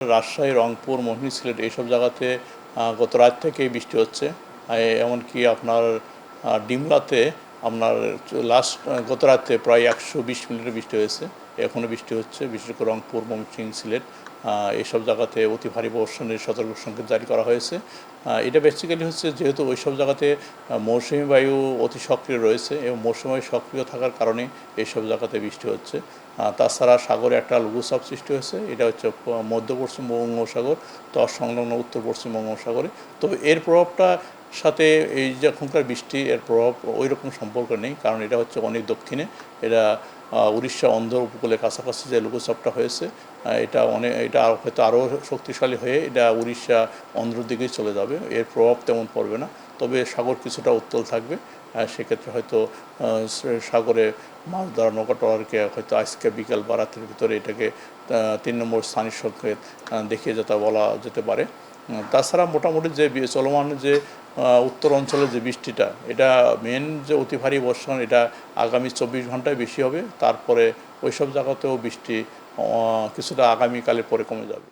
রাজশাহী, রংপুর, মহিনী, সিলেট এইসব জায়গাতে গত রাত থেকেই বৃষ্টি হচ্ছে। এমনকি আপনার ডিমলাতে আপনার গত রাতে প্রায় 120 মিলিমিটার বৃষ্টি হয়েছে। এখনও বৃষ্টি হচ্ছে, বিশেষ করে রংপুর, ময়মনসিংহ, সিলেট এইসব জায়গাতে অতি ভারী বর্ষণের সতর্ক সংকেত জারি করা হয়েছে। এটা বেসিক্যালি হচ্ছে যেহেতু ওইসব জায়গাতে মৌসুমি বায়ু অতি সক্রিয় রয়েছে এবং মৌসুমি বায়ু সক্রিয় থাকার কারণে এইসব জায়গাতে বৃষ্টি হচ্ছে। তাছাড়া সাগরে একটা লঘুচাপ সৃষ্টি হয়েছে, এটা হচ্ছে মধ্য পশ্চিম বঙ্গোপসাগর তৎসংলগ্ন উত্তর পশ্চিম বঙ্গোপসাগরে। তবে এর প্রভাবটা সাথে এই যে এখনকার বৃষ্টি এর প্রভাব ওই রকম সম্পর্ক নেই, কারণ এটা হচ্ছে অনেক দক্ষিণে। এটা উড়িষ্যা অন্ধ্র উপকূলের কাছাকাছি যে লঘুচাপটা হয়েছে এটা হয়তো আরও শক্তিশালী হয়ে এটা উড়িষ্যা অন্ধ্র দিকেই চলে যাবে। এর প্রভাব তেমন পড়বে না, তবে সাগর কিছুটা উত্তাল থাকবে। সেক্ষেত্রে হয়তো সাগরে মাছ ধরা নৌকা ট্রলারকে হয়তো আজকে বিকাল বা রাতের ভিতরে এটাকে 3 নম্বর স্থানীয় সংকেত দেখিয়ে যেটা বলা যেতে পারে। তাছাড়া মোটামুটি যে চলমান যে উত্তর অঞ্চলের যে বৃষ্টিটা, এটা মেন যে অতি ভারী বর্ষণ এটা আগামী 24 ঘন্টায় বেশি হবে। তারপরে ওইসব জায়গাতেও বৃষ্টি কিছুটা আগামীকালের পরে কমে যাবে।